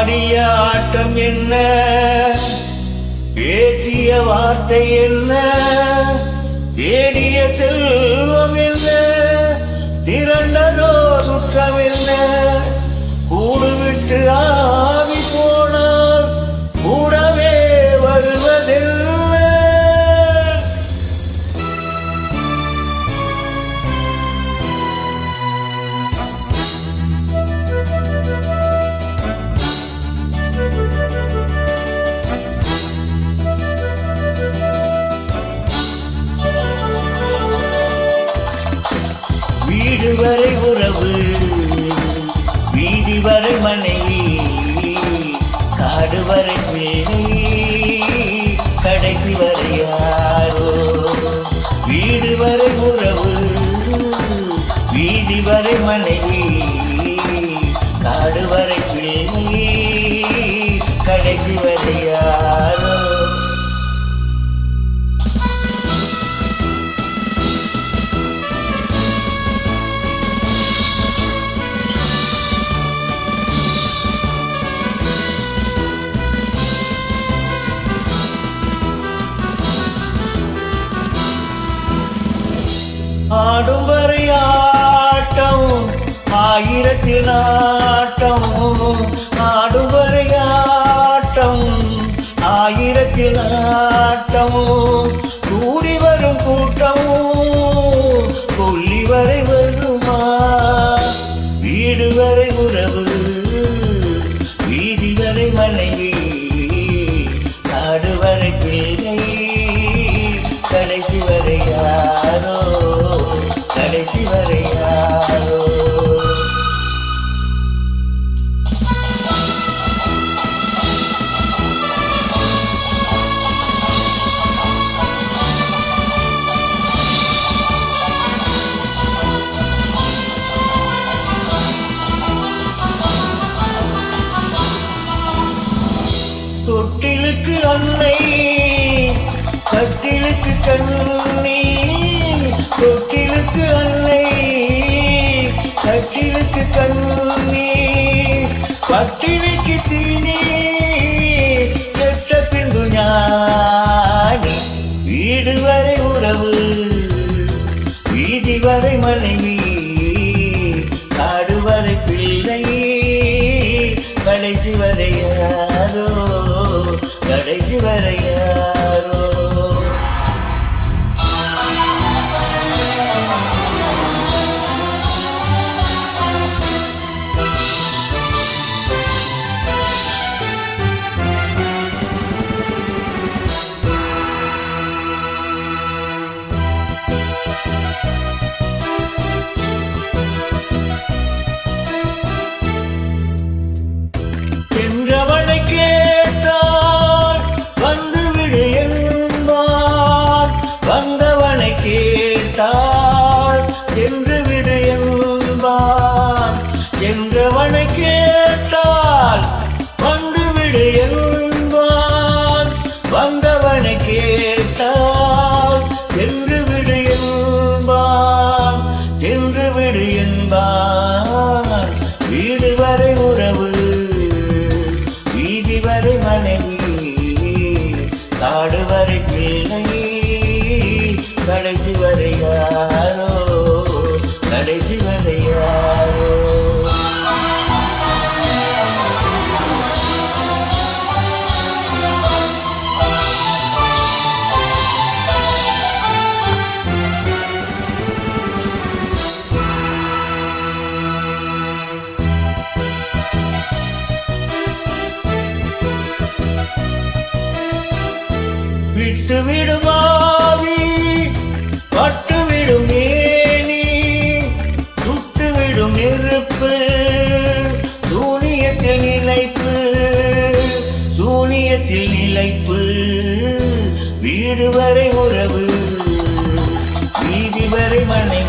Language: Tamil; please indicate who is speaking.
Speaker 1: ஆடிய ஆட்டம் என்ன, பேசிய வார்த்தை என்ன, தேடிய செல்வம் என்ன, திரண்டதோ சுற்றம் என்ன, கூடு விட்டு ஆவி போனால் கூடவே வருவதில்லை. வீடு வரை உறவு, வீதி வரை மனைவி, காடு வரை பிள்ளை, கடைசி வரை யாரோ. வீடு வரை உறவு, வீதி வரை மனைவி, காடு வரை பிள்ளை, கடைசி வரை யாரோ. ஆடும் வரை ஆட்டம், ஆயிரத்தில் நாட்டம், ஆடும் வரை ஆட்டம், ஆயிரத்தில் நாட்டம், கூடி வரும் கூட்டம் கொல்லி வரை வருமா. வீடு வரை உறவு, வீதி வரை மனைவி, காடு வரை பிள்ளை, கடைசி வரை யாரோ, கடைசி வரை யாரோ. தொட்டிலுக்கு அன்னை, கட்டிலுக்கு கண்ணி, தொட்டிலுக்கு அன்னை, கட்டிலுக்கு கண்ணி, பட்டினிக்கு தீனி, கெட்ட பின்பு ஞானி. வீடு வரை உறவு, வீதி வரை மனைவி, காடு வரை பிள்ளை, கடைசி வரை யாரோ, கடைசி வரை யாரோ. என்றவனை கேட்டால் வந்துவிடு என்பான், வந்தவனை கேட்டால் சென்று விடு என்பான். என்றவனை கேட்டால் வந்துவிடு என்பான், வந்தவனை கேட்டால் சென்று விடு என்பான், சென்று விடு என்பான். வீடு வரை உறவு, வீதி வரை மனைவி, காடு வரை பிள்ளை, கடைசி வரை யாரோ, கடைசி வரை யாரோ. விட்டு விடும் ஆவி, பட்டு விடும் மேனி, சுட்டு விடும் நெருப்பு, சூனியத்தில் நிலைப்பு, சூனியத்தில் நிலைப்பு. வீடு வரை உறவு, வீதி வரை மனை,